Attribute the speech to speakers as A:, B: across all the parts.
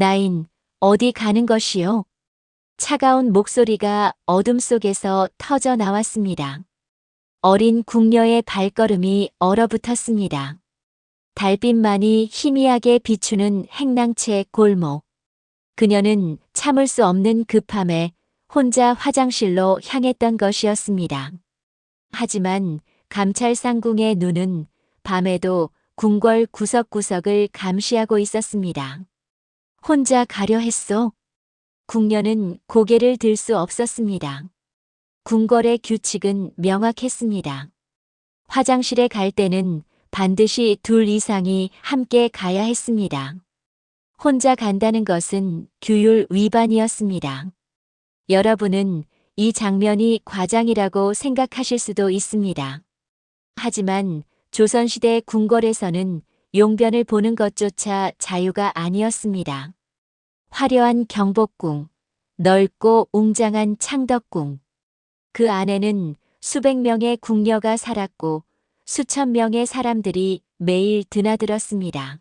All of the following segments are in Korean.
A: 나인, 어디 가는 것이요? 차가운 목소리가 어둠 속에서 터져 나왔습니다. 어린 궁녀의 발걸음이 얼어붙었습니다. 달빛만이 희미하게 비추는 행랑채 골목. 그녀는 참을 수 없는 급함에 혼자 화장실로 향했던 것이었습니다. 하지만 감찰상궁의 눈은 밤에도 궁궐 구석구석을 감시하고 있었습니다. 혼자 가려 했소. 궁녀는 고개를 들 수 없었습니다. 궁궐의 규칙은 명확했습니다. 화장실에 갈 때는 반드시 둘 이상이 함께 가야 했습니다. 혼자 간다는 것은 규율 위반이었습니다. 여러분은 이 장면이 과장이라고 생각하실 수도 있습니다. 하지만 조선시대 궁궐에서는 용변을 보는 것조차 자유가 아니었습니다. 화려한 경복궁, 넓고 웅장한 창덕궁. 그 안에는 수백 명의 궁녀가 살았고 수천 명의 사람들이 매일 드나들었습니다.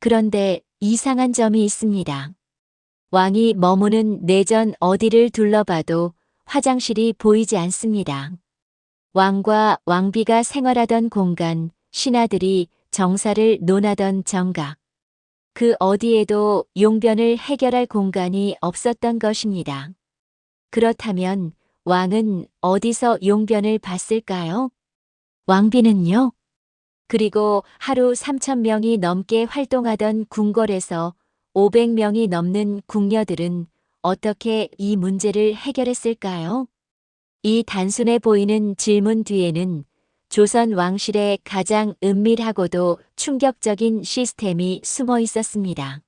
A: 그런데 이상한 점이 있습니다. 왕이 머무는 내전 어디를 둘러봐도 화장실이 보이지 않습니다. 왕과 왕비가 생활하던 공간, 신하들이 정사를 논하던 정각. 그 어디에도 용변을 해결할 공간이 없었던 것입니다. 그렇다면 왕은 어디서 용변을 봤을까요? 왕비는요? 그리고 하루 3,000명이 넘게 활동하던 궁궐에서 500명이 넘는 궁녀들은 어떻게 이 문제를 해결했을까요? 이 단순해 보이는 질문 뒤에는 조선 왕실의 가장 은밀하고도 충격적인 시스템이 숨어 있었습니다.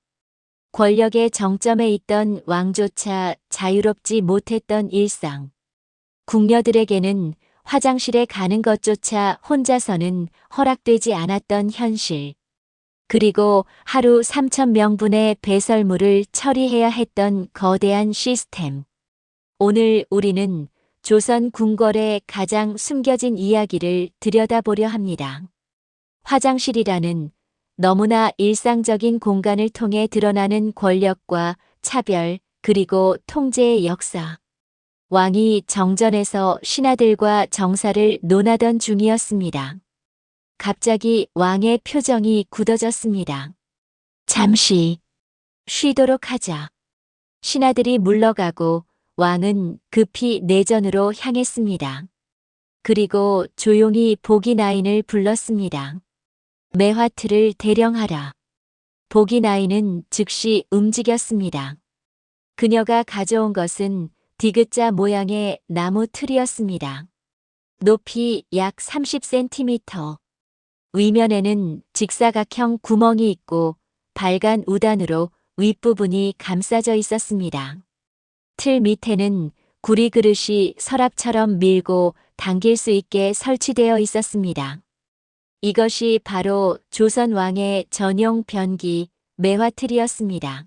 A: 권력의 정점에 있던 왕조차 자유롭지 못했던 일상. 궁녀들에게는 화장실에 가는 것조차 혼자서는 허락되지 않았던 현실. 그리고 하루 3,000명분의 배설물을 처리해야 했던 거대한 시스템. 오늘 우리는 조선 궁궐의 가장 숨겨진 이야기를 들여다보려 합니다. 화장실이라는 너무나 일상적인 공간을 통해 드러나는 권력과 차별 그리고 통제의 역사. 왕이 정전에서 신하들과 정사를 논하던 중이었습니다. 갑자기 왕의 표정이 굳어졌습니다. 잠시 쉬도록 하자. 신하들이 물러가고 왕은 급히 내전으로 향했습니다. 그리고 조용히 보기나인을 불렀습니다. 매화틀을 대령하라. 보기나인은 즉시 움직였습니다. 그녀가 가져온 것은 디귿자 모양의 나무 틀이었습니다. 높이 약 30cm. 위면에는 직사각형 구멍이 있고 발간 우단으로 윗부분이 감싸져 있었습니다. 틀 밑에는 구리 그릇이 서랍처럼 밀고 당길 수 있게 설치되어 있었습니다. 이것이 바로 조선 왕의 전용 변기 매화틀이었습니다.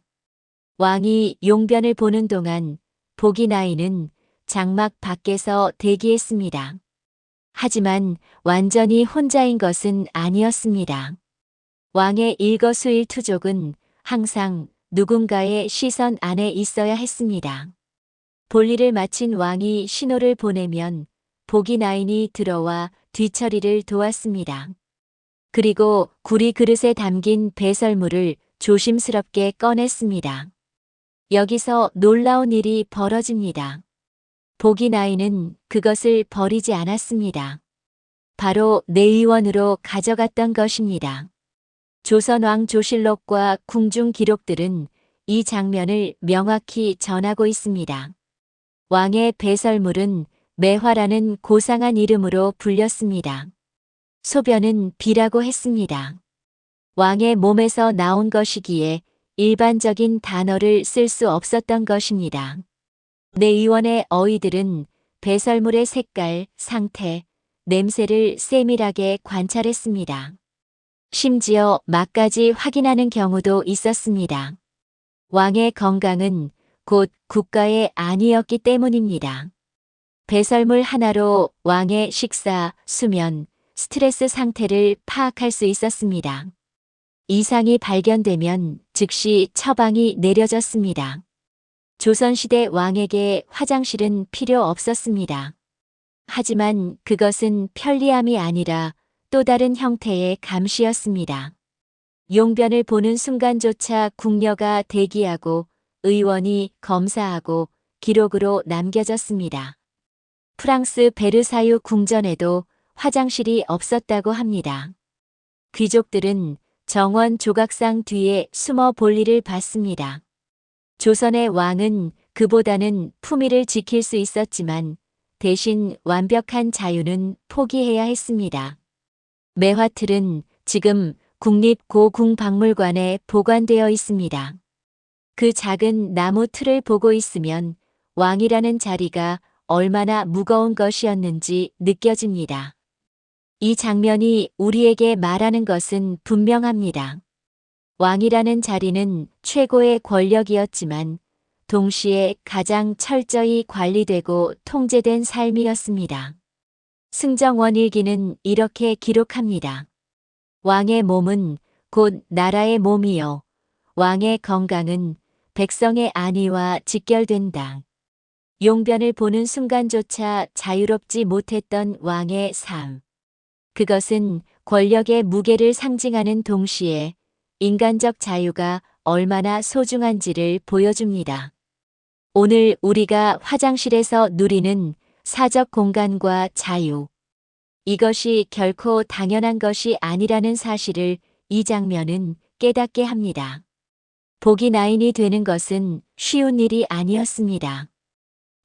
A: 왕이 용변을 보는 동안 보기나인은 장막 밖에서 대기했습니다. 하지만 완전히 혼자인 것은 아니었습니다. 왕의 일거수일투족은 항상 누군가의 시선 안에 있어야 했습니다. 볼일을 마친 왕이 신호를 보내면 보기나인이 들어와 뒤처리를 도왔습니다. 그리고 구리 그릇에 담긴 배설물을 조심스럽게 꺼냈습니다. 여기서 놀라운 일이 벌어집니다. 보기나인은 그것을 버리지 않았습니다. 바로 내의원으로 가져갔던 것입니다. 조선왕 조실록과 궁중 기록들은 이 장면을 명확히 전하고 있습니다. 왕의 배설물은 매화라는 고상한 이름으로 불렸습니다. 소변은 비라고 했습니다. 왕의 몸에서 나온 것이기에 일반적인 단어를 쓸 수 없었던 것입니다. 내의원의 어휘들은 배설물의 색깔, 상태, 냄새를 세밀하게 관찰했습니다. 심지어 맛까지 확인하는 경우도 있었습니다. 왕의 건강은 곧 국가의 안위였기 때문입니다. 배설물 하나로 왕의 식사, 수면, 스트레스 상태를 파악할 수 있었습니다. 이상이 발견되면 즉시 처방이 내려졌습니다. 조선시대 왕에게 화장실은 필요 없었습니다. 하지만 그것은 편리함이 아니라 또 다른 형태의 감시였습니다. 용변을 보는 순간조차 궁녀가 대기하고 의원이 검사하고 기록으로 남겨졌습니다. 프랑스 베르사유 궁전에도 화장실이 없었다고 합니다. 귀족들은 정원 조각상 뒤에 숨어 볼일을 봤습니다. 조선의 왕은 그보다는 품위를 지킬 수 있었지만 대신 완벽한 자유는 포기해야 했습니다. 매화틀은 지금 국립고궁박물관에 보관되어 있습니다. 그 작은 나무 틀을 보고 있으면 왕이라는 자리가 얼마나 무거운 것이었는지 느껴집니다. 이 장면이 우리에게 말하는 것은 분명합니다. 왕이라는 자리는 최고의 권력이었지만 동시에 가장 철저히 관리되고 통제된 삶이었습니다. 승정원일기는 이렇게 기록합니다. 왕의 몸은 곧 나라의 몸이요. 왕의 건강은 백성의 안위와 직결된다. 용변을 보는 순간조차 자유롭지 못했던 왕의 삶. 그것은 권력의 무게를 상징하는 동시에 인간적 자유가 얼마나 소중한지를 보여줍니다. 오늘 우리가 화장실에서 누리는 사적 공간과 자유. 이것이 결코 당연한 것이 아니라는 사실을 이 장면은 깨닫게 합니다. 복이 나인이 되는 것은 쉬운 일이 아니었습니다.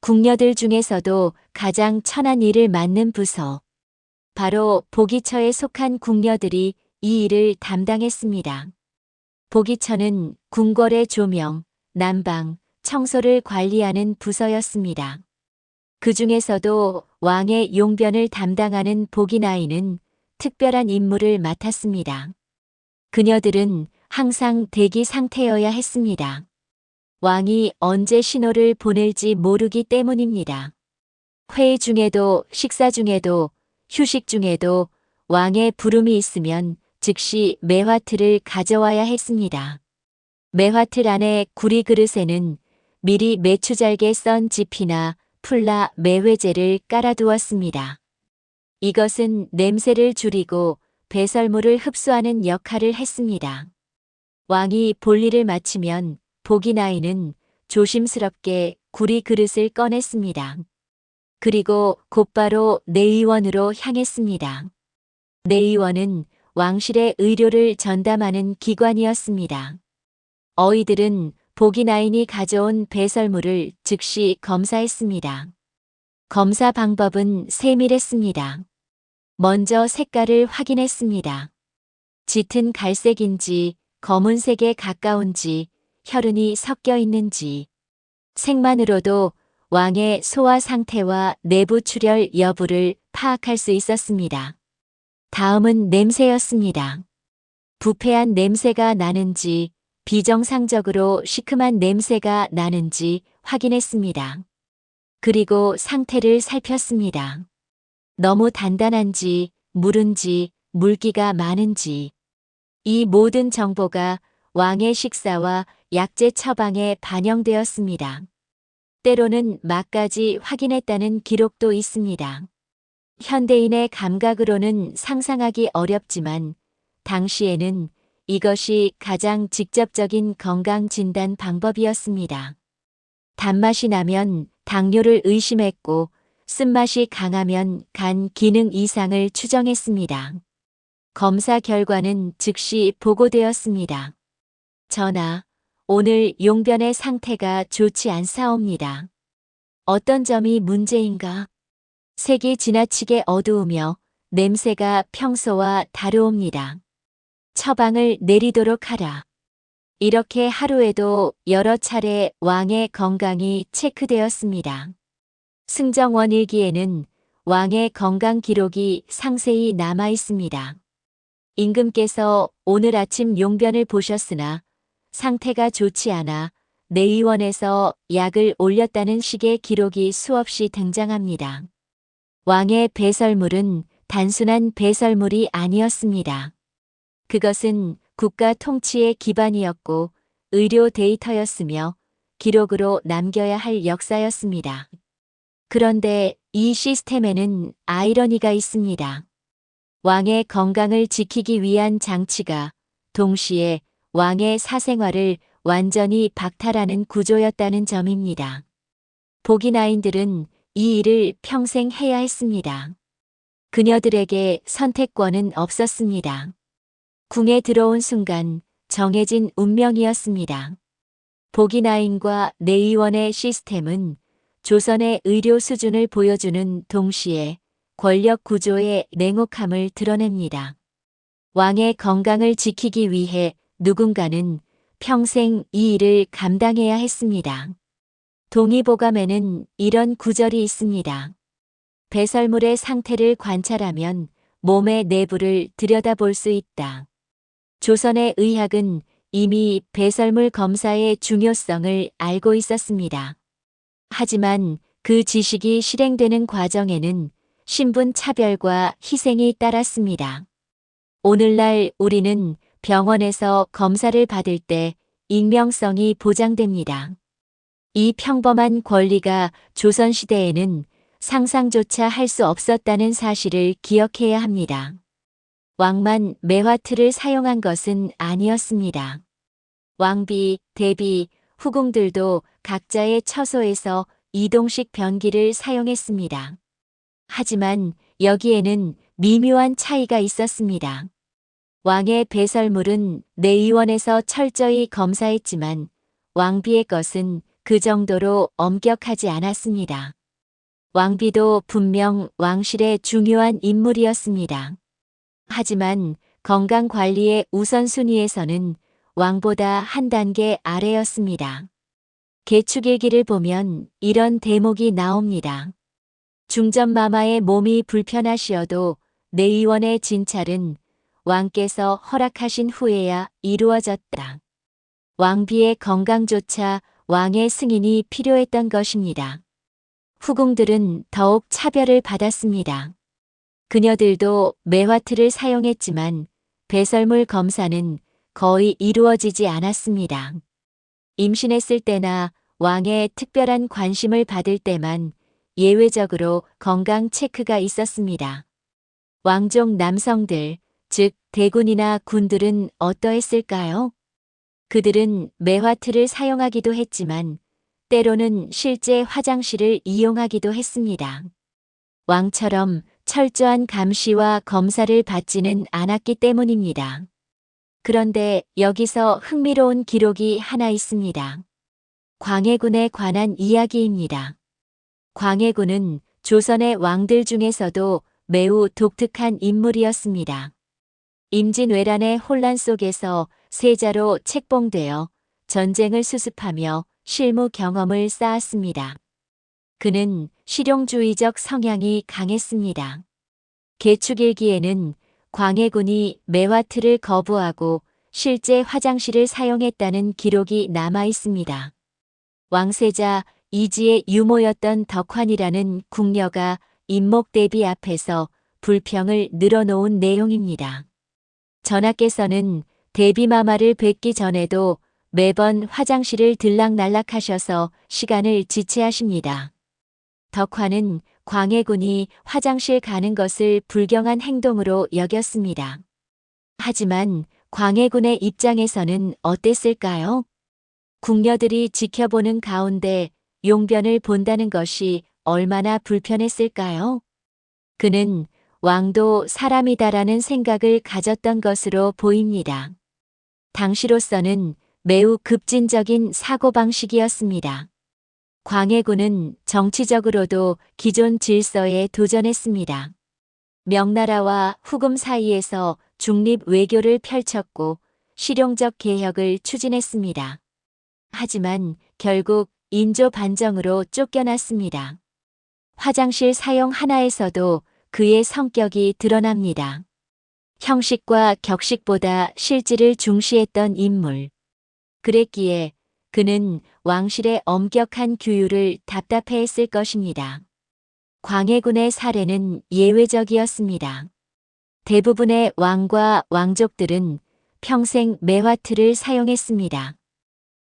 A: 궁녀들 중에서도 가장 천한 일을 맡는 부서. 바로 보기처에 속한 궁녀들이 이 일을 담당했습니다. 보기처는 궁궐의 조명, 난방, 청소를 관리하는 부서였습니다. 그 중에서도 왕의 용변을 담당하는 보기나이는 특별한 임무를 맡았습니다. 그녀들은 항상 대기 상태여야 했습니다. 왕이 언제 신호를 보낼지 모르기 때문입니다. 회의 중에도 식사 중에도 휴식 중에도 왕의 부름이 있으면 즉시 매화틀을 가져와야 했습니다. 매화틀 안에 구리 그릇에는 미리 메추잘게 썬 지피나 풀라 매회제를 깔아두었습니다. 이것은 냄새를 줄이고 배설물을 흡수하는 역할을 했습니다. 왕이 볼일을 마치면 보기나이는 조심스럽게 구리 그릇을 꺼냈습니다. 그리고 곧바로 내의원으로 향했습니다. 내의원은 왕실의 의료를 전담하는 기관이었습니다. 어이들은 보기나인이 가져온 배설물을 즉시 검사했습니다. 검사 방법은 세밀했습니다. 먼저 색깔을 확인했습니다. 짙은 갈색인지 검은색에 가까운지 혈흔이 섞여 있는지 색만으로도 왕의 소화 상태와 내부 출혈 여부를 파악할 수 있었습니다. 다음은 냄새였습니다. 부패한 냄새가 나는지 비정상적으로 시큼한 냄새가 나는지 확인했습니다. 그리고 상태를 살폈습니다. 너무 단단한지 무른지 물기가 많은지 이 모든 정보가 왕의 식사와 약재 처방에 반영되었습니다. 때로는 맛까지 확인했다는 기록도 있습니다. 현대인의 감각으로는 상상하기 어렵지만 당시에는 이것이 가장 직접적인 건강 진단 방법이었습니다. 단맛이 나면 당뇨를 의심했고 쓴맛이 강하면 간 기능 이상을 추정했습니다. 검사 결과는 즉시 보고되었습니다. 전하, 오늘 용변의 상태가 좋지 않사옵니다. 어떤 점이 문제인가? 색이 지나치게 어두우며 냄새가 평소와 다르옵니다. 처방을 내리도록 하라. 이렇게 하루에도 여러 차례 왕의 건강이 체크되었습니다. 승정원 일기에는 왕의 건강 기록이 상세히 남아 있습니다. 임금께서 오늘 아침 용변을 보셨으나 상태가 좋지 않아 내의원에서 약을 올렸다는 식의 기록이 수없이 등장합니다. 왕의 배설물은 단순한 배설물이 아니었습니다. 그것은 국가 통치의 기반이었고 의료 데이터였으며 기록으로 남겨야 할 역사였습니다. 그런데 이 시스템에는 아이러니가 있습니다. 왕의 건강을 지키기 위한 장치가 동시에 왕의 사생활을 완전히 박탈하는 구조였다는 점입니다. 보기나인들은 이 일을 평생 해야 했습니다. 그녀들에게 선택권은 없었습니다. 궁에 들어온 순간 정해진 운명이었습니다. 보기나인과 내의원의 시스템은 조선의 의료 수준을 보여주는 동시에 권력 구조의 냉혹함을 드러냅니다. 왕의 건강을 지키기 위해 누군가는 평생 이 일을 감당해야 했습니다. 동의보감에는 이런 구절이 있습니다. 배설물의 상태를 관찰하면 몸의 내부를 들여다볼 수 있다. 조선의 의학은 이미 배설물 검사의 중요성을 알고 있었습니다. 하지만 그 지식이 실행되는 과정에는 신분 차별과 희생이 따랐습니다. 오늘날 우리는 병원에서 검사를 받을 때 익명성이 보장됩니다. 이 평범한 권리가 조선시대에는 상상조차 할 수 없었다는 사실을 기억해야 합니다. 왕만 매화틀을 사용한 것은 아니었습니다. 왕비, 대비, 후궁들도 각자의 처소에서 이동식 변기를 사용했습니다. 하지만 여기에는 미묘한 차이가 있었습니다. 왕의 배설물은 내의원에서 철저히 검사했지만 왕비의 것은 그 정도로 엄격하지 않았습니다. 왕비도 분명 왕실의 중요한 인물이었습니다. 하지만 건강관리의 우선순위에서는 왕보다 한 단계 아래였습니다. 계축일기를 보면 이런 대목이 나옵니다. 중전마마의 몸이 불편하시어도 내의원의 진찰은 왕께서 허락하신 후에야 이루어졌다. 왕비의 건강조차 왕의 승인이 필요했던 것입니다. 후궁들은 더욱 차별을 받았습니다. 그녀들도 매화틀을 사용했지만 배설물 검사는 거의 이루어지지 않았습니다. 임신했을 때나 왕의 특별한 관심을 받을 때만 예외적으로 건강 체크가 있었습니다. 왕족 남성들, 즉 대군이나 군들은 어떠했을까요? 그들은 매화틀을 사용하기도 했지만 때로는 실제 화장실을 이용하기도 했습니다. 왕처럼 철저한 감시와 검사를 받지는 않았기 때문입니다. 그런데 여기서 흥미로운 기록이 하나 있습니다. 광해군에 관한 이야기입니다. 광해군은 조선의 왕들 중에서도 매우 독특한 인물이었습니다. 임진왜란의 혼란 속에서 세자로 책봉되어 전쟁을 수습하며 실무 경험을 쌓았습니다. 그는 실용주의적 성향이 강했습니다. 계축일기에는 광해군이 매화틀을 거부하고 실제 화장실을 사용했다는 기록이 남아 있습니다. 왕세자 이지의 유모였던 덕환이라는 궁녀가 임목대비 앞에서 불평을 늘어놓은 내용입니다. 전하께서는 대비마마를 뵙기 전에도 매번 화장실을 들락날락하셔서 시간을 지체하십니다. 덕환은 광해군이 화장실 가는 것을 불경한 행동으로 여겼습니다. 하지만 광해군의 입장에서는 어땠을까요? 궁녀들이 지켜보는 가운데 용변을 본다는 것이 얼마나 불편했을까요? 그는 왕도 사람이다라는 생각을 가졌던 것으로 보입니다. 당시로서는 매우 급진적인 사고방식이었습니다. 광해군은 정치적으로도 기존 질서에 도전했습니다. 명나라와 후금 사이에서 중립 외교를 펼쳤고 실용적 개혁을 추진했습니다. 하지만 결국 인조 반정으로 쫓겨났습니다. 화장실 사용 하나에서도 그의 성격이 드러납니다. 형식과 격식보다 실질을 중시했던 인물. 그랬기에 그는 왕실의 엄격한 규율을 답답해했을 것입니다. 광해군의 사례는 예외적이었습니다. 대부분의 왕과 왕족들은 평생 매화틀을 사용했습니다.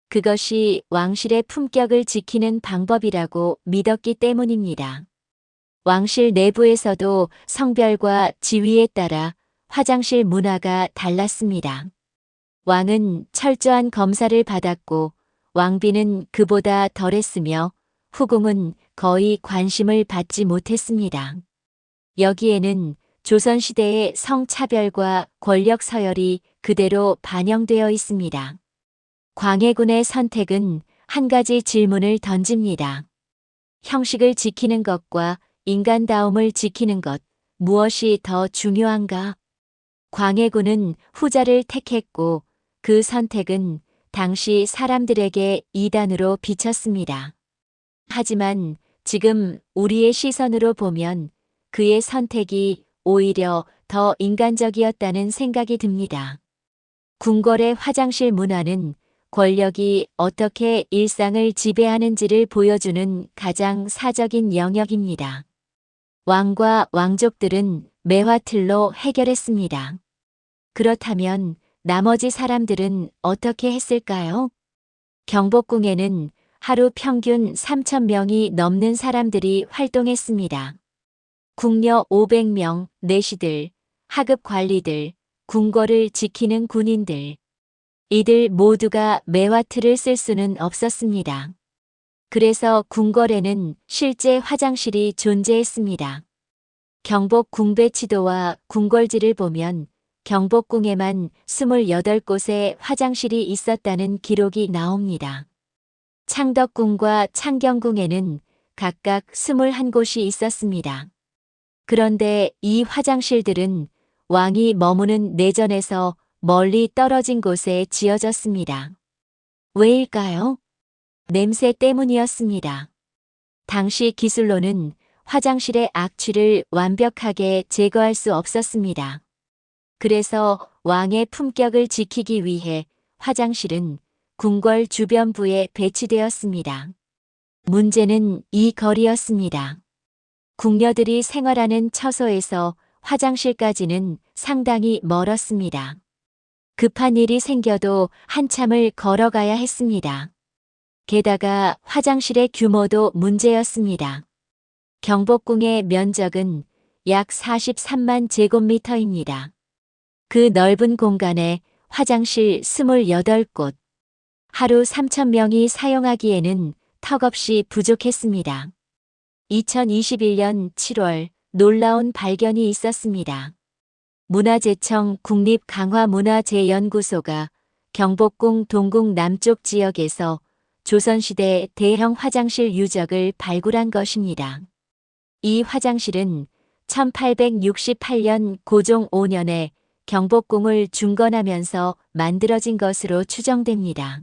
A: 그것이 왕실의 품격을 지키는 방법이라고 믿었기 때문입니다. 왕실 내부에서도 성별과 지위에 따라 화장실 문화가 달랐습니다. 왕은 철저한 검사를 받았고 왕비는 그보다 덜했으며 후궁은 거의 관심을 받지 못했습니다. 여기에는 조선시대의 성차별과 권력 서열이 그대로 반영되어 있습니다. 광해군의 선택은 한 가지 질문을 던집니다. 형식을 지키는 것과 인간다움을 지키는 것, 무엇이 더 중요한가? 광해군은 후자를 택했고 그 선택은 당시 사람들에게 이단으로 비쳤습니다. 하지만 지금 우리의 시선으로 보면 그의 선택이 오히려 더 인간적이었다는 생각이 듭니다. 궁궐의 화장실 문화는 권력이 어떻게 일상을 지배하는지를 보여주는 가장 사적인 영역입니다. 왕과 왕족들은 매화틀로 해결했습니다. 그렇다면 나머지 사람들은 어떻게 했을까요? 경복궁에는 하루 평균 3,000명이 넘는 사람들이 활동했습니다. 궁녀 500명, 내시들, 하급 관리들, 궁궐을 지키는 군인들. 이들 모두가 매화틀을 쓸 수는 없었습니다. 그래서 궁궐에는 실제 화장실이 존재했습니다. 경복 궁배치도와 궁궐지를 보면 경복궁에만 28곳의 화장실이 있었다는 기록이 나옵니다. 창덕궁과 창경궁에는 각각 21곳이 있었습니다. 그런데 이 화장실들은 왕이 머무는 내전에서 멀리 떨어진 곳에 지어졌습니다. 왜일까요? 냄새 때문이었습니다. 당시 기술로는 화장실의 악취를 완벽하게 제거할 수 없었습니다. 그래서 왕의 품격을 지키기 위해 화장실은 궁궐 주변부에 배치되었습니다. 문제는 이 거리였습니다. 궁녀들이 생활하는 처소에서 화장실까지는 상당히 멀었습니다. 급한 일이 생겨도 한참을 걸어가야 했습니다. 게다가 화장실의 규모도 문제였습니다. 경복궁의 면적은 약 43만 제곱미터입니다. 그 넓은 공간에 화장실 28곳, 하루 3,000명이 사용하기에는 턱없이 부족했습니다. 2021년 7월 놀라운 발견이 있었습니다. 문화재청 국립강화문화재연구소가 경복궁 동궁 남쪽 지역에서 조선시대 대형 화장실 유적을 발굴한 것입니다. 이 화장실은 1868년 고종 5년에 경복궁을 중건하면서 만들어진 것으로 추정됩니다.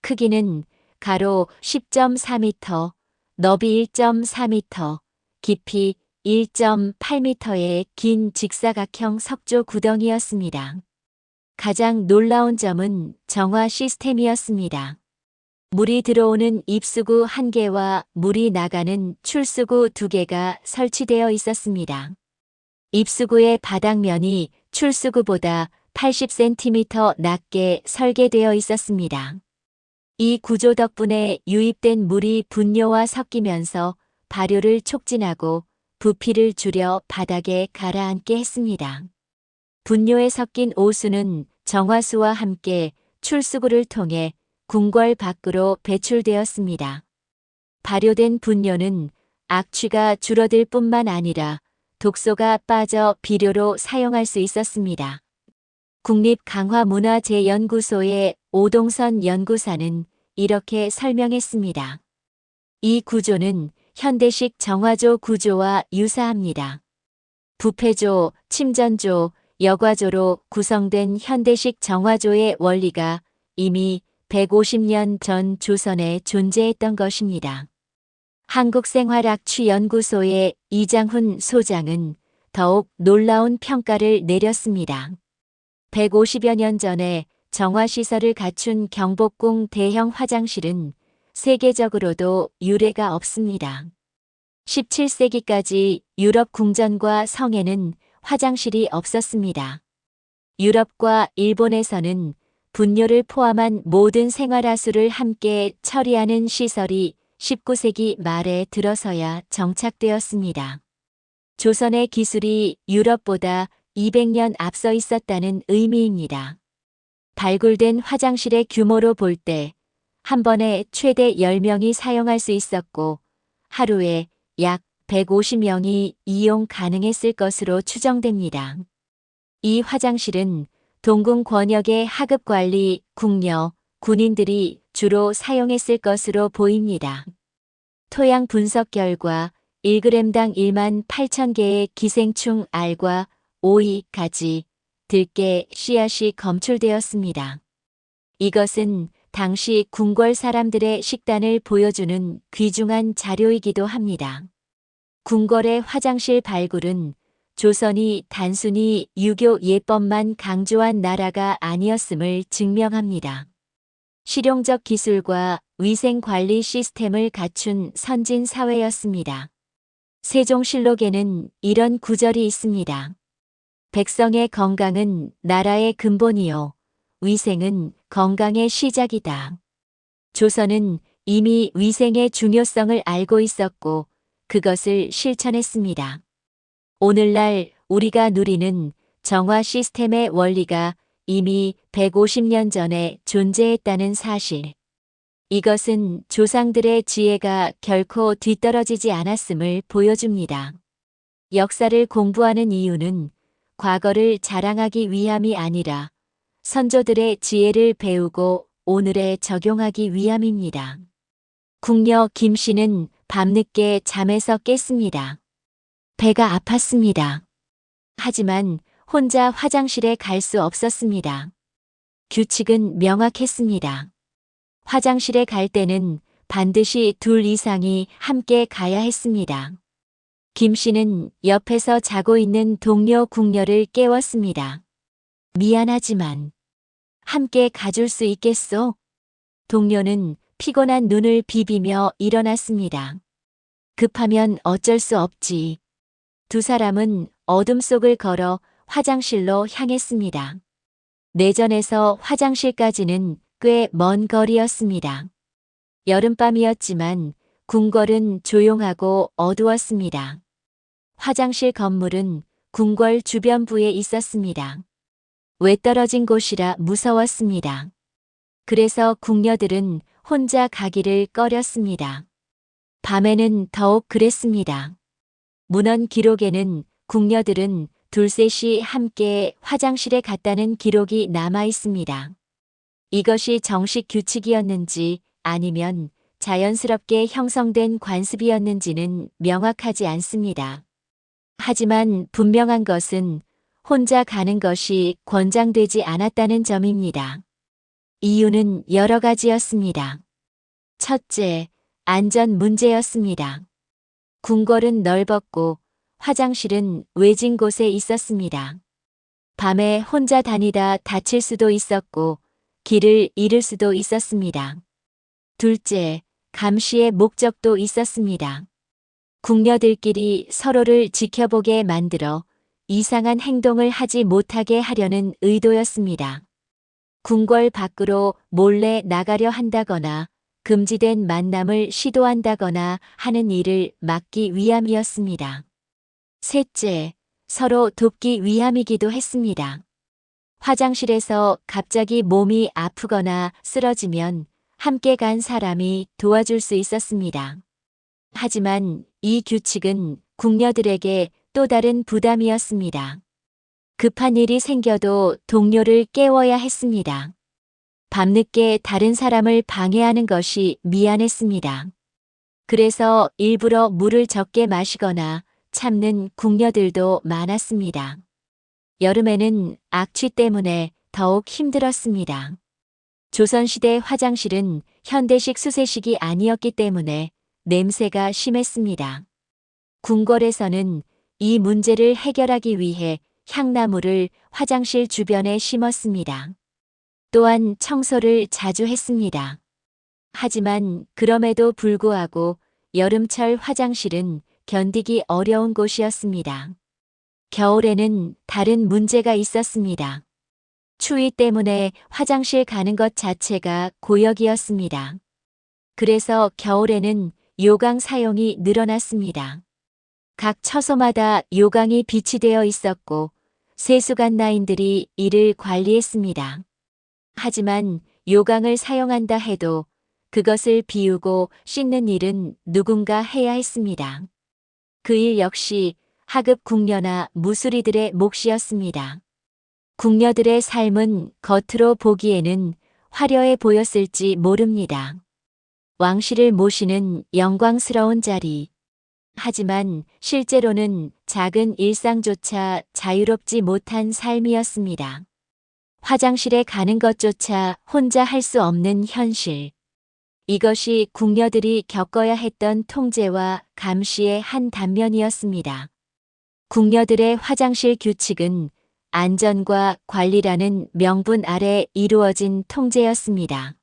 A: 크기는 가로 10.4m, 너비 1.4m, 깊이 1.8m의 긴 직사각형 석조 구덩이였습니다. 가장 놀라운 점은 정화 시스템이었습니다. 물이 들어오는 입수구 1개와 물이 나가는 출수구 2개가 설치되어 있었습니다. 입수구의 바닥면이 출수구보다 80cm 낮게 설계되어 있었습니다. 이 구조 덕분에 유입된 물이 분뇨와 섞이면서 발효를 촉진하고 부피를 줄여 바닥에 가라앉게 했습니다. 분뇨에 섞인 오수는 정화수와 함께 출수구를 통해 궁궐 밖으로 배출되었습니다. 발효된 분뇨는 악취가 줄어들 뿐만 아니라 독소가 빠져 비료로 사용할 수 있었습니다. 국립강화문화재연구소의 오동선 연구사는 이렇게 설명했습니다. 이 구조는 현대식 정화조 구조와 유사합니다. 부패조, 침전조, 여과조로 구성된 현대식 정화조의 원리가 이미 150년 전 조선에 존재했던 것입니다. 한국생활악취연구소의 이장훈 소장은 더욱 놀라운 평가를 내렸습니다. 150여 년 전에 정화시설을 갖춘 경복궁 대형 화장실은 세계적으로도 유례가 없습니다. 17세기까지 유럽 궁전과 성에는 화장실이 없었습니다. 유럽과 일본에서는 분뇨를 포함한 모든 생활하수를 함께 처리하는 시설이 19세기 말에 들어서야 정착되었습니다. 조선의 기술이 유럽보다 200년 앞서 있었다는 의미입니다. 발굴된 화장실의 규모로 볼 때 한 번에 최대 10명이 사용할 수 있었고 하루에 약 150명이 이용 가능했을 것으로 추정됩니다. 이 화장실은 동궁 권역의 하급관리, 궁녀, 군인들이 주로 사용했을 것으로 보입니다. 토양 분석 결과 1g당 1만 8천 개의 기생충 알과 오이, 가지, 들깨, 씨앗이 검출되었습니다. 이것은 당시 궁궐 사람들의 식단을 보여주는 귀중한 자료이기도 합니다. 궁궐의 화장실 발굴은 조선이 단순히 유교 예법만 강조한 나라가 아니었음을 증명합니다. 실용적 기술과 위생 관리 시스템을 갖춘 선진 사회였습니다. 세종실록에는 이런 구절이 있습니다. 백성의 건강은 나라의 근본이요. 위생은 건강의 시작이다. 조선은 이미 위생의 중요성을 알고 있었고 그것을 실천했습니다. 오늘날 우리가 누리는 정화 시스템의 원리가 이미 150년 전에 존재했다는 사실. 이것은 조상들의 지혜가 결코 뒤떨어지지 않았음을 보여줍니다. 역사를 공부하는 이유는 과거를 자랑하기 위함이 아니라 선조들의 지혜를 배우고 오늘에 적용하기 위함입니다. 궁녀 김 씨는 밤늦게 잠에서 깼습니다. 배가 아팠습니다. 하지만 혼자 화장실에 갈 수 없었습니다. 규칙은 명확했습니다. 화장실에 갈 때는 반드시 둘 이상이 함께 가야 했습니다. 김 씨는 옆에서 자고 있는 동료 궁녀를 깨웠습니다. 미안하지만 함께 가줄 수 있겠소? 동료는 피곤한 눈을 비비며 일어났습니다. 급하면 어쩔 수 없지. 두 사람은 어둠 속을 걸어 화장실로 향했습니다. 내전에서 화장실까지는 꽤 먼 거리였습니다. 여름밤이었지만 궁궐은 조용하고 어두웠습니다. 화장실 건물은 궁궐 주변부에 있었습니다. 외떨어진 곳이라 무서웠습니다. 그래서 궁녀들은 혼자 가기를 꺼렸습니다. 밤에는 더욱 그랬습니다. 문헌 기록에는 궁녀들은 둘셋이 함께 화장실에 갔다는 기록이 남아 있습니다. 이것이 정식 규칙이었는지 아니면 자연스럽게 형성된 관습이었는지는 명확하지 않습니다. 하지만 분명한 것은 혼자 가는 것이 권장되지 않았다는 점입니다. 이유는 여러 가지였습니다. 첫째, 안전 문제였습니다. 궁궐은 넓었고 화장실은 외진 곳에 있었습니다. 밤에 혼자 다니다 다칠 수도 있었고 길을 잃을 수도 있었습니다. 둘째, 감시의 목적도 있었습니다. 궁녀들끼리 서로를 지켜보게 만들어 이상한 행동을 하지 못하게 하려는 의도였습니다. 궁궐 밖으로 몰래 나가려 한다거나 금지된 만남을 시도한다거나 하는 일을 막기 위함이었습니다. 셋째, 서로 돕기 위함이기도 했습니다. 화장실에서 갑자기 몸이 아프거나 쓰러지면 함께 간 사람이 도와줄 수 있었습니다. 하지만 이 규칙은 궁녀들에게 또 다른 부담이었습니다. 급한 일이 생겨도 동료를 깨워야 했습니다. 밤늦게 다른 사람을 방해하는 것이 미안했습니다. 그래서 일부러 물을 적게 마시거나 참는 궁녀들도 많았습니다. 여름에는 악취 때문에 더욱 힘들었습니다. 조선시대 화장실은 현대식 수세식이 아니었기 때문에 냄새가 심했습니다. 궁궐에서는 이 문제를 해결하기 위해 향나무를 화장실 주변에 심었습니다. 또한 청소를 자주 했습니다. 하지만 그럼에도 불구하고 여름철 화장실은 견디기 어려운 곳이었습니다. 겨울에는 다른 문제가 있었습니다. 추위 때문에 화장실 가는 것 자체가 고역이었습니다. 그래서 겨울에는 요강 사용이 늘어났습니다. 각 처소마다 요강이 비치되어 있었고 세수간나인들이 이를 관리했습니다. 하지만 요강을 사용한다 해도 그것을 비우고 씻는 일은 누군가 해야 했습니다. 그 일 역시 하급 궁녀나 무수리들의 몫이었습니다. 궁녀들의 삶은 겉으로 보기에는 화려해 보였을지 모릅니다. 왕실을 모시는 영광스러운 자리. 하지만 실제로는 작은 일상조차 자유롭지 못한 삶이었습니다. 화장실에 가는 것조차 혼자 할 수 없는 현실. 이것이 궁녀들이 겪어야 했던 통제와 감시의 한 단면이었습니다. 궁녀들의 화장실 규칙은 안전과 관리라는 명분 아래 이루어진 통제였습니다.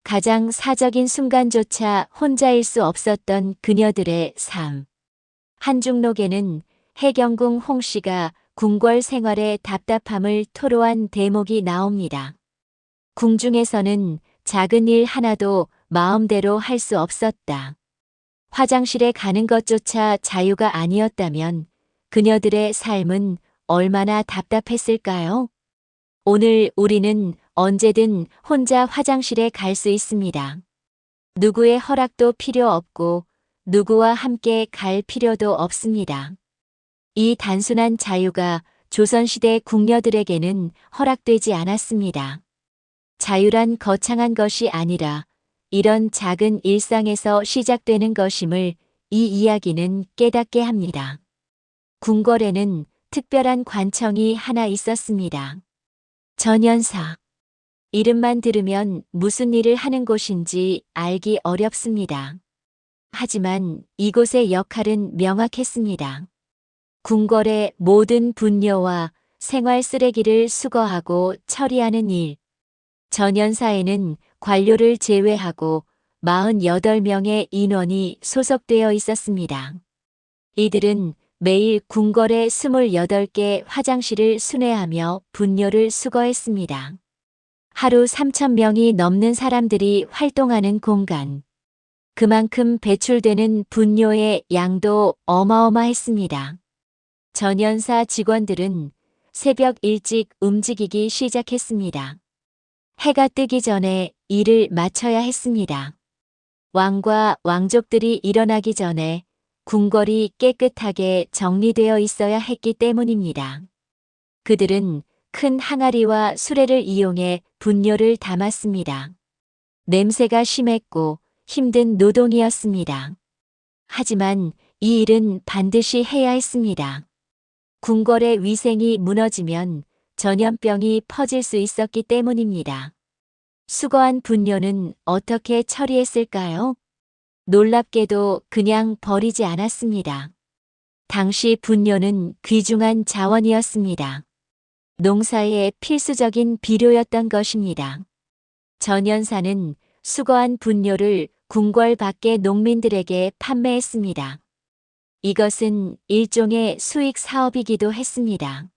A: 가장 사적인 순간조차 혼자일 수 없었던 그녀들의 삶. 한중록에는 해경궁 홍씨가 궁궐 생활의 답답함을 토로한 대목이 나옵니다. 궁중에서는 작은 일 하나도 마음대로 할 수 없었다. 화장실에 가는 것조차 자유가 아니었다면 그녀들의 삶은 얼마나 답답했을까요? 오늘 우리는 언제든 혼자 화장실에 갈 수 있습니다. 누구의 허락도 필요 없고 누구와 함께 갈 필요도 없습니다. 이 단순한 자유가 조선시대 궁녀들에게는 허락되지 않았습니다. 자유란 거창한 것이 아니라 이런 작은 일상에서 시작되는 것임을 이 이야기는 깨닫게 합니다. 궁궐에는 특별한 관청이 하나 있었습니다. 전연사. 이름만 들으면 무슨 일을 하는 곳인지 알기 어렵습니다. 하지만 이곳의 역할은 명확했습니다. 궁궐의 모든 분녀와 생활 쓰레기를 수거하고 처리하는 일. 전연사에는 관료를 제외하고 48명의 인원이 소속되어 있었습니다. 이들은 매일 궁궐의 28개 화장실을 순회하며 분녀를 수거했습니다. 하루 3,000명이 넘는 사람들이 활동하는 공간. 그만큼 배출되는 분뇨의 양도 어마어마했습니다. 전연사 직원들은 새벽 일찍 움직이기 시작했습니다. 해가 뜨기 전에 일을 마쳐야 했습니다. 왕과 왕족들이 일어나기 전에 궁궐이 깨끗하게 정리되어 있어야 했기 때문입니다. 그들은 큰 항아리와 수레를 이용해 분뇨를 담았습니다. 냄새가 심했고 힘든 노동이었습니다. 하지만 이 일은 반드시 해야 했습니다. 궁궐의 위생이 무너지면 전염병이 퍼질 수 있었기 때문입니다. 수거한 분뇨는 어떻게 처리했을까요? 놀랍게도 그냥 버리지 않았습니다. 당시 분뇨는 귀중한 자원이었습니다. 농사의 필수적인 비료였던 것입니다. 전연사는 수거한 분뇨를 궁궐 밖의 농민들에게 판매했습니다. 이것은 일종의 수익 사업이기도 했습니다.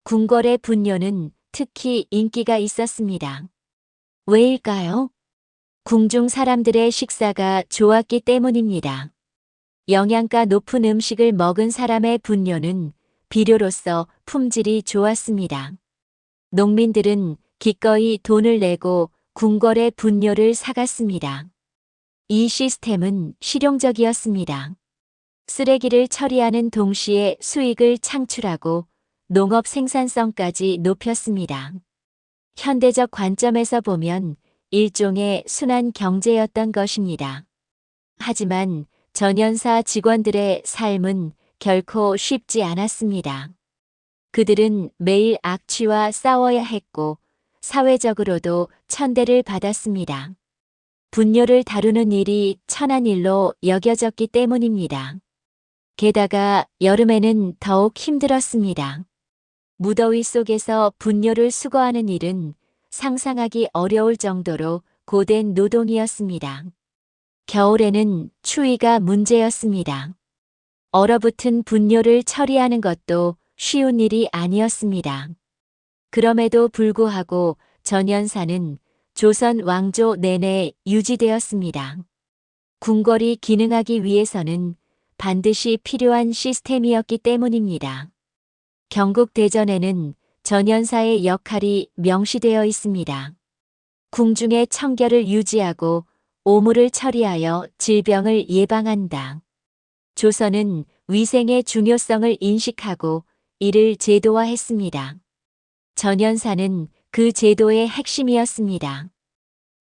A: 궁궐의 분뇨는 특히 인기가 있었습니다. 왜일까요? 궁중 사람들의 식사가 좋았기 때문입니다. 영양가 높은 음식을 먹은 사람의 분뇨는 비료로서 품질이 좋았습니다. 농민들은 기꺼이 돈을 내고 궁궐의 분뇨를 사갔습니다. 이 시스템은 실용적이었습니다. 쓰레기를 처리하는 동시에 수익을 창출하고 농업 생산성까지 높였습니다. 현대적 관점에서 보면 일종의 순환 경제였던 것입니다. 하지만 전연사 직원들의 삶은 결코 쉽지 않았습니다. 그들은 매일 악취와 싸워야 했고 사회적으로도 천대를 받았습니다. 분뇨를 다루는 일이 천한 일로 여겨졌기 때문입니다. 게다가 여름에는 더욱 힘들었습니다. 무더위 속에서 분뇨를 수거하는 일은 상상하기 어려울 정도로 고된 노동이었습니다. 겨울에는 추위가 문제였습니다. 얼어붙은 분뇨를 처리하는 것도 쉬운 일이 아니었습니다. 그럼에도 불구하고 전연사는 조선 왕조 내내 유지되었습니다. 궁궐이 기능하기 위해서는 반드시 필요한 시스템이었기 때문입니다. 경국대전에는 전연사의 역할이 명시되어 있습니다. 궁중의 청결을 유지하고 오물을 처리하여 질병을 예방한다. 조선은 위생의 중요성을 인식하고 이를 제도화했습니다. 전연사는 그 제도의 핵심이었습니다.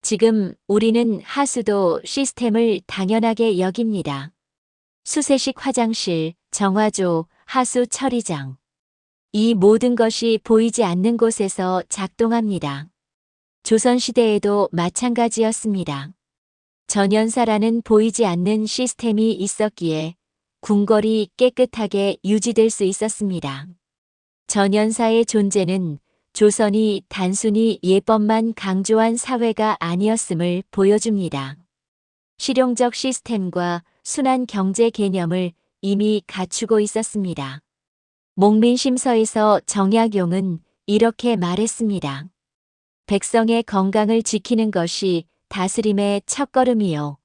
A: 지금 우리는 하수도 시스템을 당연하게 여깁니다. 수세식 화장실, 정화조, 하수 처리장. 이 모든 것이 보이지 않는 곳에서 작동합니다. 조선시대에도 마찬가지였습니다. 전연사라는 보이지 않는 시스템이 있었기에 궁궐이 깨끗하게 유지될 수 있었습니다. 전연사의 존재는 조선이 단순히 예법만 강조한 사회가 아니었음을 보여줍니다. 실용적 시스템과 순환 경제 개념을 이미 갖추고 있었습니다. 목민심서에서 정약용은 이렇게 말했습니다. 백성의 건강을 지키는 것이 다스림의 첫걸음이요.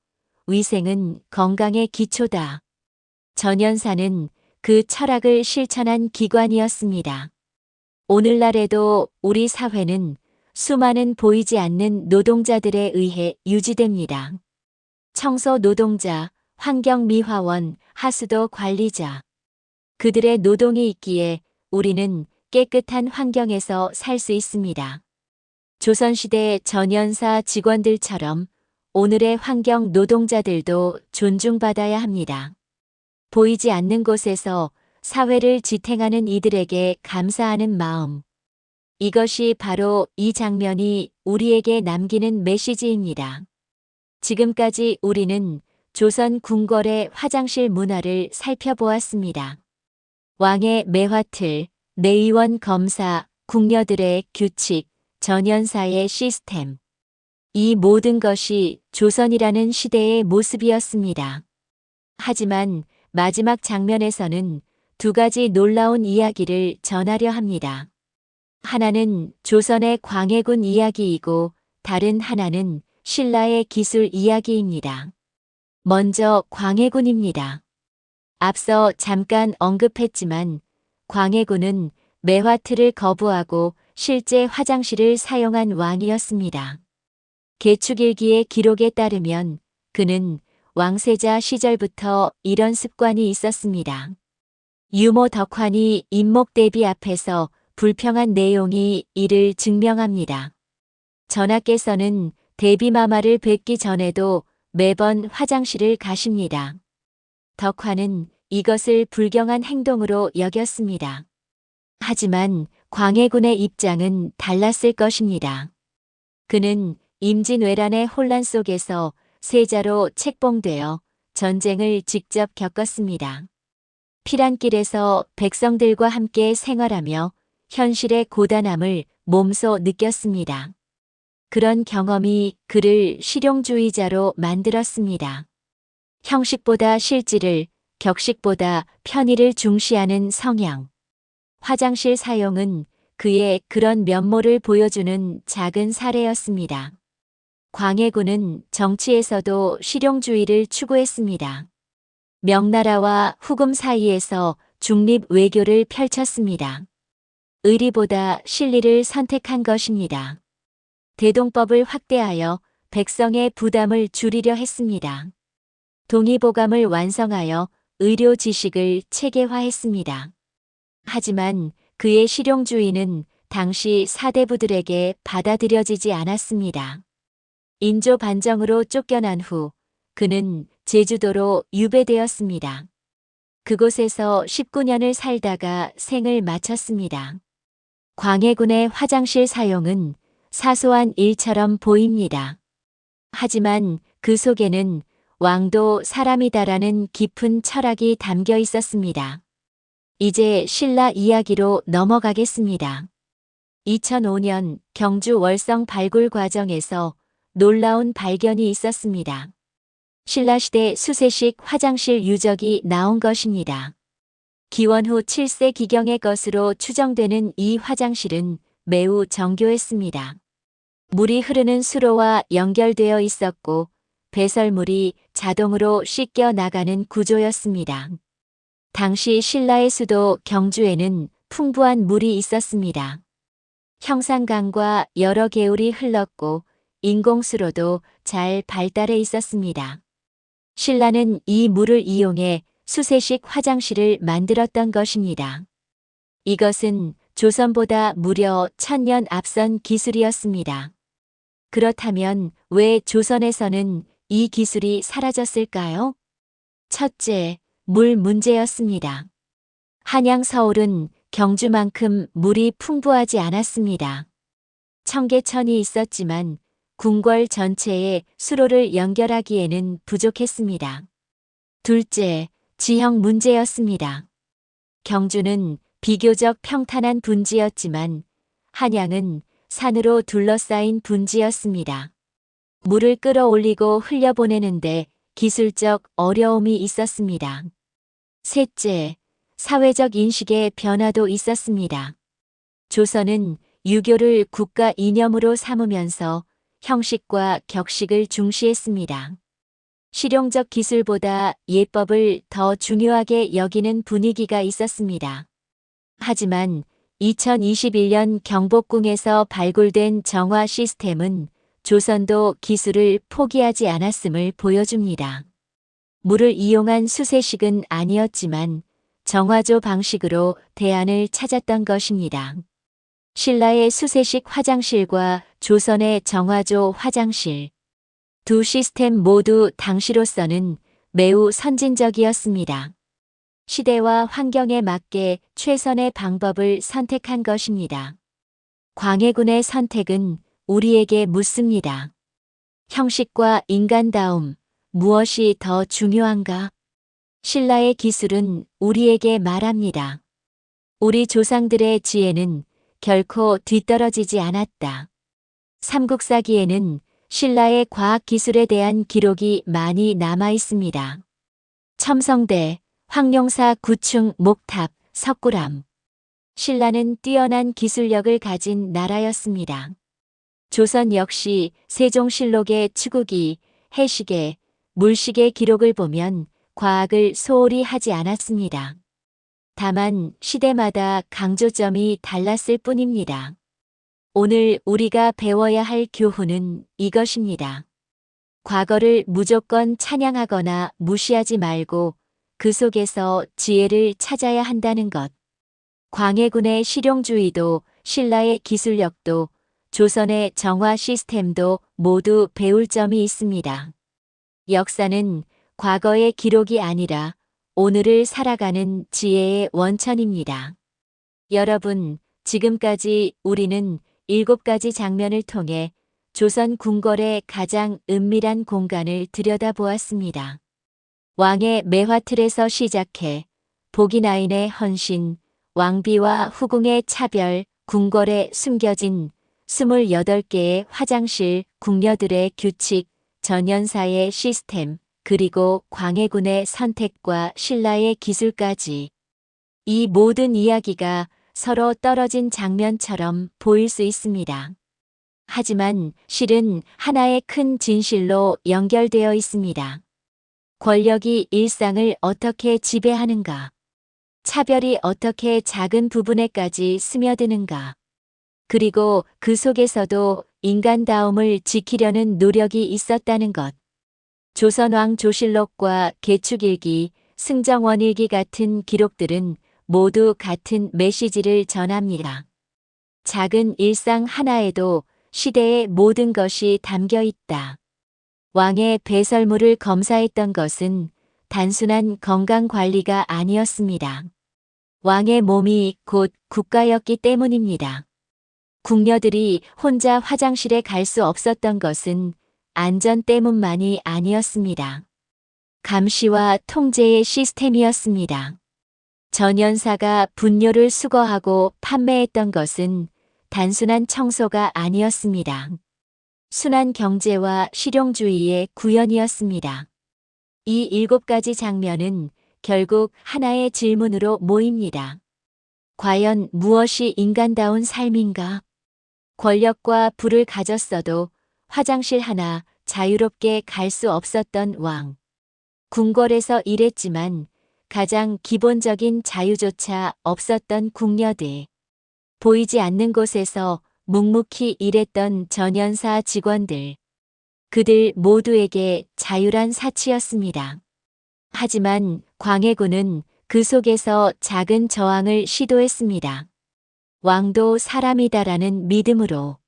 A: 위생은 건강의 기초다. 전연사는 그 철학을 실천한 기관이었습니다. 오늘날에도 우리 사회는 수많은 보이지 않는 노동자들에 의해 유지됩니다. 청소 노동자, 환경미화원, 하수도 관리자. 그들의 노동이 있기에 우리는 깨끗한 환경에서 살 수 있습니다. 조선시대 전연사 직원들처럼 오늘의 환경 노동자들도 존중받아야 합니다. 보이지 않는 곳에서 사회를 지탱하는 이들에게 감사하는 마음. 이것이 바로 이 장면이 우리에게 남기는 메시지입니다. 지금까지 우리는 조선 궁궐의 화장실 문화를 살펴보았습니다. 왕의 매화틀, 내의원 검사, 궁녀들의 규칙, 전연사의 시스템. 이 모든 것이 조선이라는 시대의 모습이었습니다. 하지만 마지막 장면에서는 두 가지 놀라운 이야기를 전하려 합니다. 하나는 조선의 광해군 이야기이고 다른 하나는 신라의 기술 이야기입니다. 먼저 광해군입니다. 앞서 잠깐 언급했지만 광해군은 매화틀을 거부하고 실제 화장실을 사용한 왕이었습니다. 개축일기의 기록에 따르면 그는 왕세자 시절부터 이런 습관이 있었습니다. 유모 덕환이 임목대비 앞에서 불평한 내용이 이를 증명합니다. 전하께서는 대비마마를 뵙기 전에도 매번 화장실을 가십니다. 덕환은 이것을 불경한 행동으로 여겼습니다. 하지만 광해군의 입장은 달랐을 것입니다. 그는 임진왜란의 혼란 속에서 세자로 책봉되어 전쟁을 직접 겪었습니다. 피란길에서 백성들과 함께 생활하며 현실의 고단함을 몸소 느꼈습니다. 그런 경험이 그를 실용주의자로 만들었습니다. 형식보다 실질을, 격식보다 편의를 중시하는 성향. 화장실 사용은 그의 그런 면모를 보여주는 작은 사례였습니다. 광해군은 정치에서도 실용주의를 추구했습니다. 명나라와 후금 사이에서 중립 외교를 펼쳤습니다. 의리보다 실리를 선택한 것입니다. 대동법을 확대하여 백성의 부담을 줄이려 했습니다. 동의보감을 완성하여 의료 지식을 체계화했습니다. 하지만 그의 실용주의는 당시 사대부들에게 받아들여지지 않았습니다. 인조 반정으로 쫓겨난 후 그는 제주도로 유배되었습니다. 그곳에서 19년을 살다가 생을 마쳤습니다. 광해군의 화장실 사용은 사소한 일처럼 보입니다. 하지만 그 속에는 왕도 사람이다라는 깊은 철학이 담겨 있었습니다. 이제 신라 이야기로 넘어가겠습니다. 2005년 경주 월성 발굴 과정에서 놀라운 발견이 있었습니다. 신라시대 수세식 화장실 유적이 나온 것입니다. 기원 후 7세 기경의 것으로 추정되는 이 화장실은 매우 정교했습니다. 물이 흐르는 수로와 연결되어 있었고 배설물이 자동으로 씻겨 나가는 구조였습니다. 당시 신라의 수도 경주에는 풍부한 물이 있었습니다. 형산강과 여러 개울이 흘렀고 인공수로도 잘 발달해 있었습니다. 신라는 이 물을 이용해 수세식 화장실을 만들었던 것입니다. 이것은 조선보다 무려 1000년 앞선 기술이었습니다. 그렇다면 왜 조선에서는 이 기술이 사라졌을까요? 첫째, 물 문제였습니다. 한양 서울은 경주만큼 물이 풍부하지 않았습니다. 청계천이 있었지만 궁궐 전체에 수로를 연결하기에는 부족했습니다. 둘째, 지형 문제였습니다. 경주는 비교적 평탄한 분지였지만 한양은 산으로 둘러싸인 분지였습니다. 물을 끌어올리고 흘려보내는데 기술적 어려움이 있었습니다. 셋째, 사회적 인식의 변화도 있었습니다. 조선은 유교를 국가 이념으로 삼으면서 형식과 격식을 중시했습니다. 실용적 기술보다 예법을 더 중요하게 여기는 분위기가 있었습니다. 하지만 2021년 경복궁에서 발굴된 정화 시스템은 조선도 기술을 포기하지 않았음을 보여줍니다. 물을 이용한 수세식은 아니었지만 정화조 방식으로 대안을 찾았던 것입니다. 신라의 수세식 화장실과 조선의 정화조 화장실. 두 시스템 모두 당시로서는 매우 선진적이었습니다. 시대와 환경에 맞게 최선의 방법을 선택한 것입니다. 광해군의 선택은 우리에게 묻습니다. 형식과 인간다움, 무엇이 더 중요한가? 신라의 기술은 우리에게 말합니다. 우리 조상들의 지혜는 결코 뒤떨어지지 않았다. 삼국사기에는 신라의 과학기술에 대한 기록이 많이 남아 있습니다. 첨성대, 황룡사 구층 목탑, 석굴암. 신라는 뛰어난 기술력을 가진 나라였습니다. 조선 역시 세종실록의 치국이, 해시계, 물시계 기록을 보면 과학을 소홀히 하지 않았습니다. 다만 시대마다 강조점이 달랐을 뿐입니다. 오늘 우리가 배워야 할 교훈은 이것입니다. 과거를 무조건 찬양하거나 무시하지 말고 그 속에서 지혜를 찾아야 한다는 것. 광해군의 실용주의도 신라의 기술력도 조선의 정화 시스템도 모두 배울 점이 있습니다. 역사는 과거의 기록이 아니라 오늘을 살아가는 지혜의 원천입니다. 여러분, 지금까지 우리는 7가지 장면을 통해 조선 궁궐의 가장 은밀한 공간을 들여다보았습니다. 왕의 매화틀에서 시작해 보기나인의 헌신, 왕비와 후궁의 차별, 궁궐에 숨겨진 28개의 화장실, 궁녀들의 규칙, 전연사의 시스템, 그리고 광해군의 선택과 신라의 기술까지. 이 모든 이야기가 서로 떨어진 장면처럼 보일 수 있습니다. 하지만 실은 하나의 큰 진실로 연결되어 있습니다. 권력이 일상을 어떻게 지배하는가? 차별이 어떻게 작은 부분에까지 스며드는가? 그리고 그 속에서도 인간다움을 지키려는 노력이 있었다는 것. 조선왕 조실록과 개축일기, 승정원일기 같은 기록들은 모두 같은 메시지를 전합니다. 작은 일상 하나에도 시대의 모든 것이 담겨 있다. 왕의 배설물을 검사했던 것은 단순한 건강관리가 아니었습니다. 왕의 몸이 곧 국가였기 때문입니다. 궁녀들이 혼자 화장실에 갈 수 없었던 것은 안전 때문만이 아니었습니다. 감시와 통제의 시스템이었습니다. 전연사가 분뇨를 수거하고 판매했던 것은 단순한 청소가 아니었습니다. 순환 경제와 실용주의의 구현이었습니다. 이 7가지 장면은 결국 하나의 질문으로 모입니다. 과연 무엇이 인간다운 삶인가? 권력과 부를 가졌어도 화장실 하나 자유롭게 갈 수 없었던 왕. 궁궐에서 일했지만 가장 기본적인 자유조차 없었던 궁녀들. 보이지 않는 곳에서 묵묵히 일했던 전연사 직원들. 그들 모두에게 자유란 사치였습니다. 하지만 광해군은 그 속에서 작은 저항을 시도했습니다. 왕도 사람이다라는 믿음으로.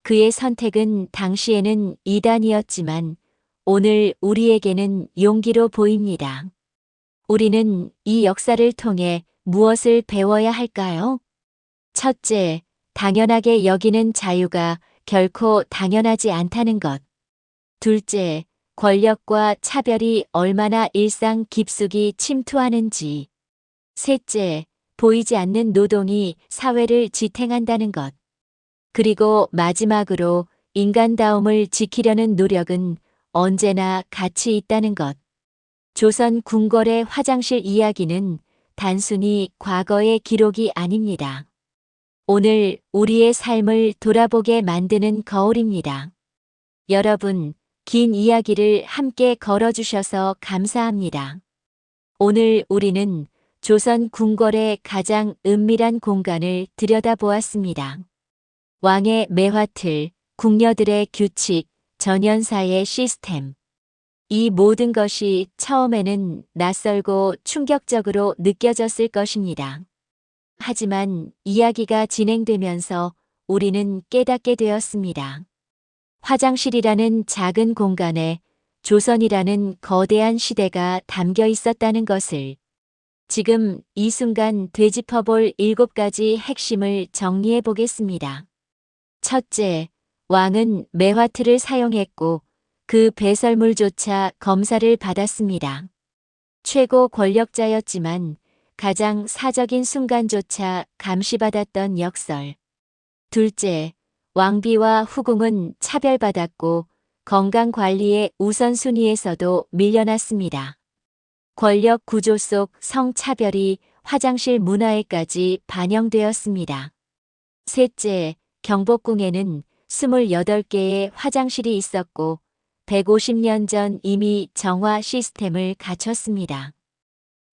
A: 그의 선택은 당시에는 이단이었지만 오늘 우리에게는 용기로 보입니다. 우리는 이 역사를 통해 무엇을 배워야 할까요? 첫째, 당연하게 여기는 자유가 결코 당연하지 않다는 것. 둘째, 권력과 차별이 얼마나 일상 깊숙이 침투하는지. 셋째, 보이지 않는 노동이 사회를 지탱한다는 것. 그리고 마지막으로 인간다움을 지키려는 노력은 언제나 가치 있다는 것. 조선 궁궐의 화장실 이야기는 단순히 과거의 기록이 아닙니다. 오늘 우리의 삶을 돌아보게 만드는 거울입니다. 여러분, 긴 이야기를 함께 걸어주셔서 감사합니다. 오늘 우리는 조선 궁궐의 가장 은밀한 공간을 들여다보았습니다. 왕의 매화틀, 궁녀들의 규칙, 전연사의 시스템. 이 모든 것이 처음에는 낯설고 충격적으로 느껴졌을 것입니다. 하지만 이야기가 진행되면서 우리는 깨닫게 되었습니다. 화장실이라는 작은 공간에 조선이라는 거대한 시대가 담겨 있었다는 것을. 지금 이 순간 되짚어볼 7가지 핵심을 정리해 보겠습니다. 첫째, 왕은 매화틀을 사용했고 그 배설물조차 검사를 받았습니다. 최고 권력자였지만 가장 사적인 순간조차 감시받았던 역설. 둘째, 왕비와 후궁은 차별받았고 건강관리의 우선순위에서도 밀려났습니다. 권력 구조 속 성차별이 화장실 문화에까지 반영되었습니다. 셋째, 경복궁에는 28개의 화장실이 있었고 150년 전 이미 정화 시스템을 갖췄습니다.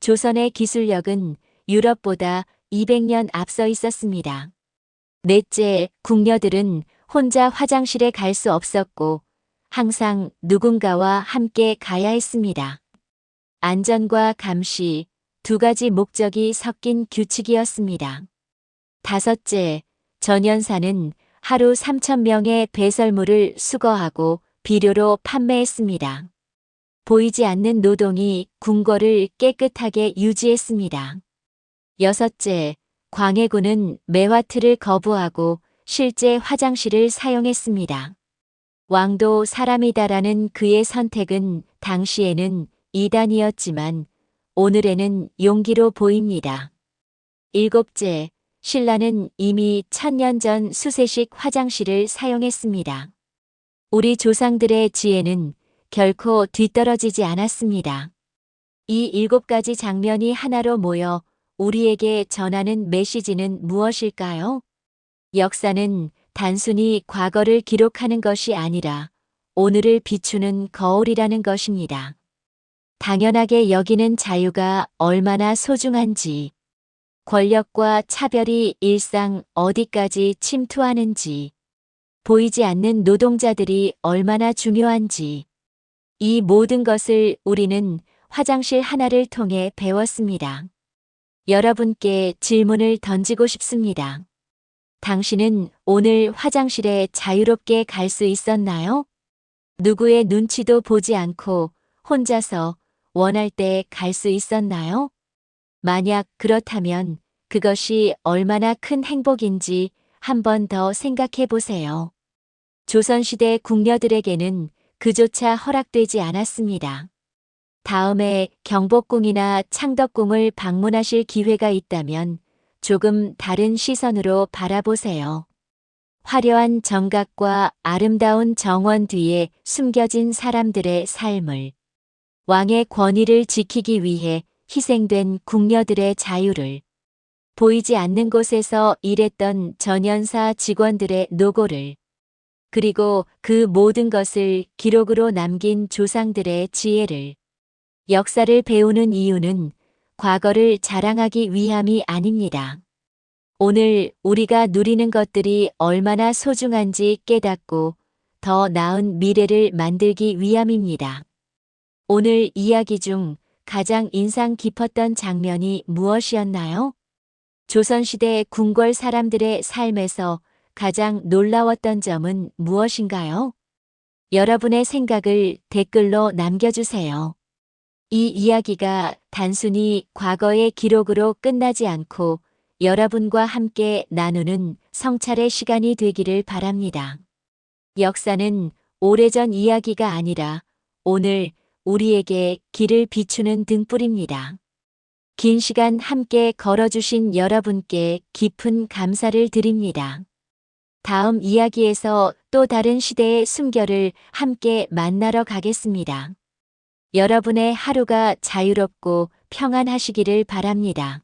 A: 조선의 기술력은 유럽보다 200년 앞서 있었습니다. 넷째, 궁녀들은 혼자 화장실에 갈 수 없었고 항상 누군가와 함께 가야 했습니다. 안전과 감시, 2가지 목적이 섞인 규칙이었습니다. 다섯째, 전연사는 하루 3,000명의 배설물을 수거하고 비료로 판매했습니다. 보이지 않는 노동이 궁궐을 깨끗하게 유지했습니다. 여섯째, 광해군은 매화틀을 거부하고 실제 화장실을 사용했습니다. 왕도 사람이다라는 그의 선택은 당시에는 이단이었지만 오늘에는 용기로 보입니다. 일곱째, 신라는 이미 1000년 전 수세식 화장실을 사용했습니다. 우리 조상들의 지혜는 결코 뒤떨어지지 않았습니다. 이 7가지 장면이 하나로 모여 우리에게 전하는 메시지는 무엇일까요? 역사는 단순히 과거를 기록하는 것이 아니라 오늘을 비추는 거울이라는 것입니다. 당연하게 여기는 자유가 얼마나 소중한지, 권력과 차별이 일상 어디까지 침투하는지, 보이지 않는 노동자들이 얼마나 중요한지, 이 모든 것을 우리는 화장실 하나를 통해 배웠습니다. 여러분께 질문을 던지고 싶습니다. 당신은 오늘 화장실에 자유롭게 갈 수 있었나요? 누구의 눈치도 보지 않고 혼자서 원할 때 갈 수 있었나요? 만약 그렇다면 그것이 얼마나 큰 행복인지 한 번 더 생각해 보세요. 조선시대 궁녀들에게는 그조차 허락되지 않았습니다. 다음에 경복궁이나 창덕궁을 방문하실 기회가 있다면 조금 다른 시선으로 바라보세요. 화려한 정각과 아름다운 정원 뒤에 숨겨진 사람들의 삶을, 왕의 권위를 지키기 위해 희생된 궁녀들의 자유를, 보이지 않는 곳에서 일했던 전연사 직원들의 노고를, 그리고 그 모든 것을 기록으로 남긴 조상들의 지혜를. 역사를 배우는 이유는 과거를 자랑하기 위함이 아닙니다. 오늘 우리가 누리는 것들이 얼마나 소중한지 깨닫고 더 나은 미래를 만들기 위함입니다. 오늘 이야기 중 가장 인상 깊었던 장면이 무엇이었나요? 조선시대 궁궐 사람들의 삶에서 가장 놀라웠던 점은 무엇인가요? 여러분의 생각을 댓글로 남겨주세요. 이 이야기가 단순히 과거의 기록으로 끝나지 않고 여러분과 함께 나누는 성찰의 시간이 되기를 바랍니다. 역사는 오래전 이야기가 아니라 오늘 우리에게 길을 비추는 등불입니다. 긴 시간 함께 걸어주신 여러분께 깊은 감사를 드립니다. 다음 이야기에서 또 다른 시대의 숨결을 함께 만나러 가겠습니다. 여러분의 하루가 자유롭고 평안하시기를 바랍니다.